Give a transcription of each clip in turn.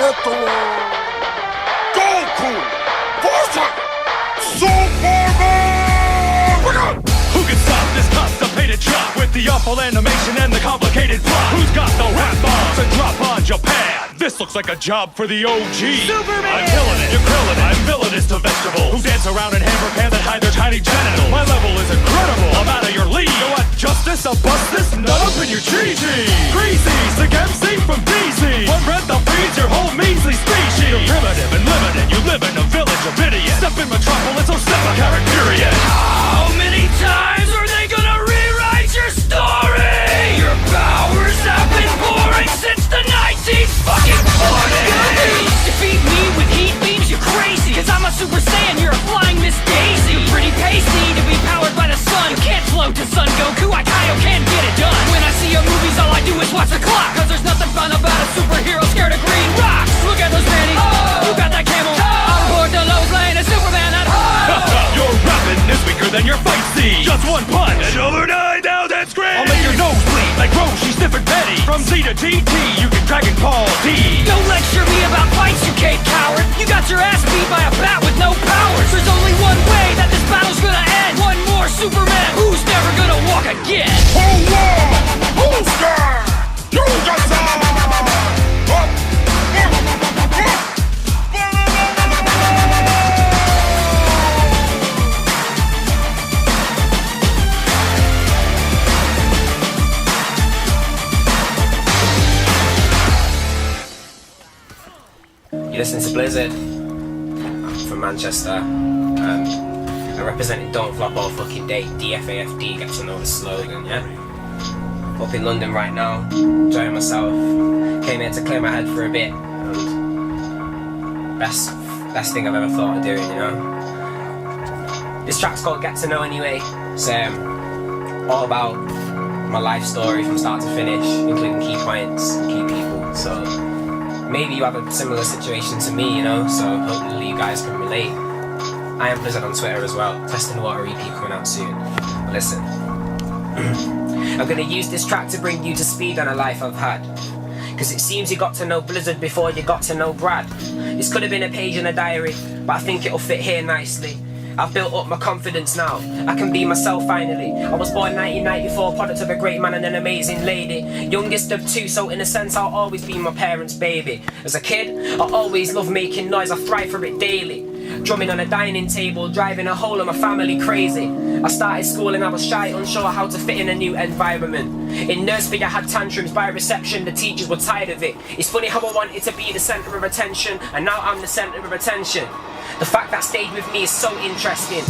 Это Goku versus Superman! Who can stop this constipated chop with the awful animation and the complicated plot? Who's got the rap bombs to drop on Japan? This looks like a job for the OG. Superman! I'm killing it, you're killing it. I'm villainous to vegetables who dance around in hammer pants and hide their tiny genitals. My level is incredible, I'm out of your league. You want justice? I'll bust this nut up in your GG. Greasy, sick MC from DC. One breath I'll freeze your whole measly species. You're primitive and limited, you live in a village of idiots. Step in Metropolis, oh step a characterian. How many times are they gonna rewrite your story? Your powers have been boring since the 1940s. Defeat me with heat beams, you're crazy. Cause I'm a Super Saiyan, you're a flying Miss Daisy. You're pretty pasty to be powered by the sun. You can't float to Son Goku, I can't get it done. When I see your movies, all I do is watch the clock. Cause there's nothing fun about a superhero scared of green rocks. Look at those panties, you got that camel. I'm bored to Lowe's Lane, a Superman at home. Your weapon is weaker than your fight scene. Just one punch and over 9,000 screams. I'll make your nose bleed like Roshi, Stiff and Betty. From Z to TT, you can Dragon Ball D. Don't lecture me about fights, you cave coward. You got your ass beat by a bat with no powers. There's only one way that this battle's gonna end. One more Superman who's never gonna walk again. Who won? Who's there? You got some! You listen to Blizzard. I'm from Manchester. I represented Don't Flop All Fucking Day, DFAFD, get to know the slogan, yeah? Up in London right now, enjoying myself. Came here to clear my head for a bit. And best thing I've ever thought of doing, you know? This track's called Get to Know Anyway. It's all about my life story from start to finish, including key points and key people. So maybe you have a similar situation to me, you know, so hopefully you guys can relate. I am Blizzard on Twitter as well, Testing the Water EP coming out soon. But listen, I'm gonna use this track to bring you to speed on a life I've had. Cause it seems you got to know Blizzard before you got to know Brad. This could have been a page in a diary, but I think it'll fit here nicely. I've built up my confidence now, I can be myself finally. I was born 1994, product of a great man and an amazing lady. Youngest of two, so in a sense I'll always be my parents' baby. As a kid, I always loved making noise, I thrive for it daily. Drumming on a dining table, driving a whole of my family crazy. I started school and I was shy, unsure how to fit in a new environment. In nursery I had tantrums, by reception the teachers were tired of it. It's funny how I wanted to be the centre of attention, and now I'm the centre of attention. The fact that stayed with me is so interesting.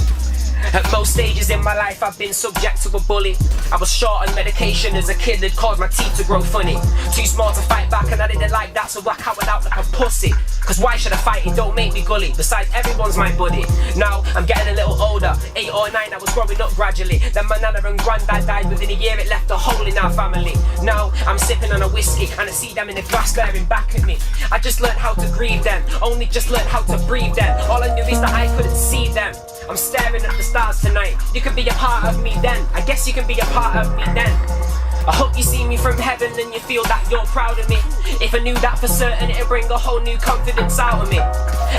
At most stages in my life I've been subject to a bully. I was short on medication as a kid that caused my teeth to grow funny. Too small to fight back and I didn't like that, so I cowered out like a pussy. Cause why should I fight it? Don't make me gully. Besides, everyone's my buddy. Now I'm getting a little older, 8 or 9, I was growing up gradually. Then my nana and granddad died within a year, it left a hole in our family. Now I'm sipping on a whiskey and I see them in the glass staring back at me. I just learned how to grieve then, only just learned how to breathe then. All I knew is that I couldn't see them. I'm staring at the stars tonight. You can be a part of me then, I guess you can be a part of me then. I hope you see me from heaven and you feel that you're proud of me. If I knew that for certain, it'd bring a whole new confidence out of me.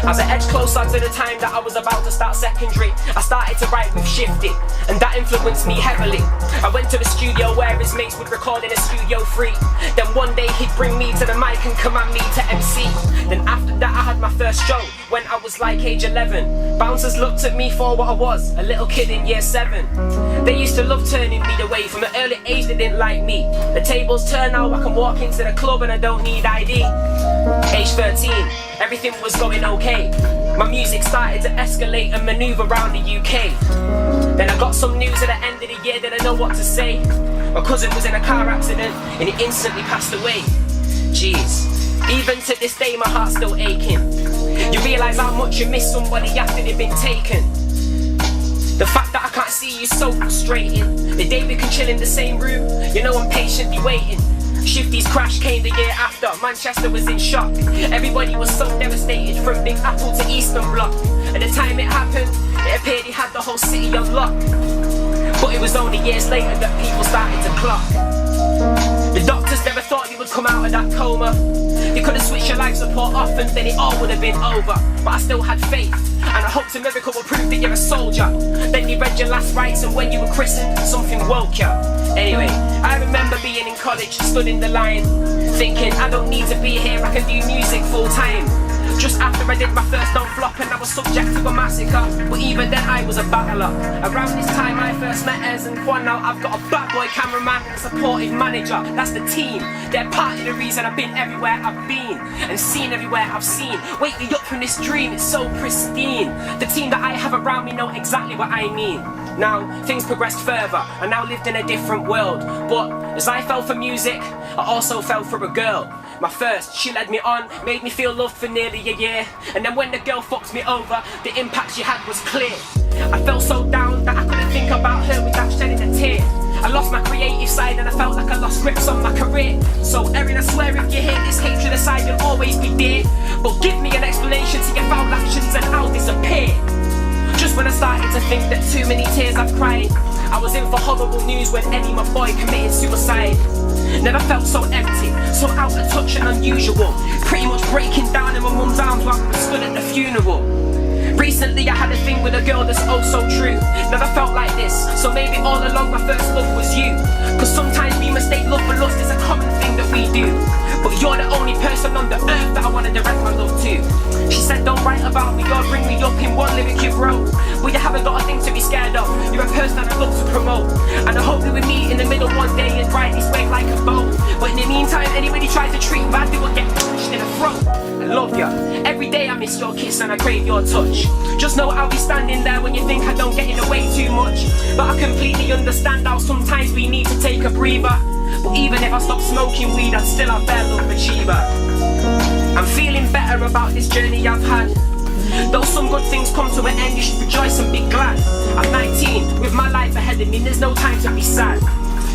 As I edged closer to the time that I was about to start secondary, I started to write with Shifty, and that influenced me heavily. I went to the studio where his mates would record in a studio free. Then one day he'd bring me to the mic and command me to MC. Then after that I had my first show when I was like age 11. Bouncers looked at me for what I was, a little kid in year 7. They used to love turning me away. From an early age they didn't like me. The tables turn now, I can walk into the club and I don't need ID. Age 13, everything was going okay. My music started to escalate and manoeuvre around the UK. Then I got some news at the end of the year, didn't know what to say. My cousin was in a car accident and he instantly passed away. Jeez, even to this day my heart's still aching. You realise how much you miss somebody after they've been taken. The fact that I can't see you is so frustrating. The day we can chill in the same room, you know I'm patiently waiting. Shifty's crash came the year after, Manchester was in shock. Everybody was so devastated, from Big Apple to Eastern Bloc. At the time it happened, it appeared he had the whole city on lock. But it was only years later that people started to clock. The doctors never thought he would come out of that coma. You could have switched your life support off and then it all would have been over. But I still had faith, and I hoped a miracle would prove that you're a soldier. Then you read your last rites, and when you were christened, something woke you. Anyway, I remember being in college, stood in the line, thinking I don't need to be here, I can do music full time. Just after I did my first don't flop and I was subject to a massacre, but even then I was a battler. Around this time I first met Ez and Juan. Now I've got a bad boy cameraman and a supportive manager. That's the team. They're part of the reason I've been everywhere I've been and seen everywhere I've seen. Wake me up from this dream, it's so pristine. The team that I have around me know exactly what I mean. Now things progressed further, I now lived in a different world. But as I fell for music, I also fell for a girl. My first, she led me on, made me feel loved for nearly a year. And then when the girl fucked me over, the impact she had was clear. I felt so down that I couldn't think about her without shedding a tear. I lost my creative side and I felt like I lost grips on my career. So Erin, I swear if you hear this hatred aside, you'll always be dear. But give me an explanation to your foul actions and I'll disappear. Just when I started to think that too many tears I've cried, I was in for horrible news when Eddie, my boy, committed suicide. Never felt so empty, so out of touch and unusual. Pretty much breaking down in my mum's arms while we stood at the funeral. Recently I had a thing with a girl that's oh so true. Never felt like this, so maybe all along my first love was you. Cause sometimes we mistake love for lust, it's a common thing that we do. But you're the only person on the earth that I wanna direct my love to. She said don't write about me or bring me up in one lyric you wrote. Well you haven't got a thing to be scared of, you're a person I love to promote. And I hope that we meet in the middle one day and ride this wave like a boat. But in the meantime, anybody tries to treat me bad, they will get punched in the throat. I love ya, every day I miss your kiss and I crave your touch. Just know I'll be standing there when you think I don't get in the way too much. But I completely understand how sometimes we need to take a breather. But even if I stop smoking weed, I'd still have better love achiever. I'm feeling better about this journey I've had. Though some good things come to an end, you should rejoice and be glad. I'm 19, with my life ahead of me, there's no time to be sad.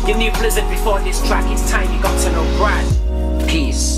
You knew Blizzard before this track, it's time you got to know Brad. Peace.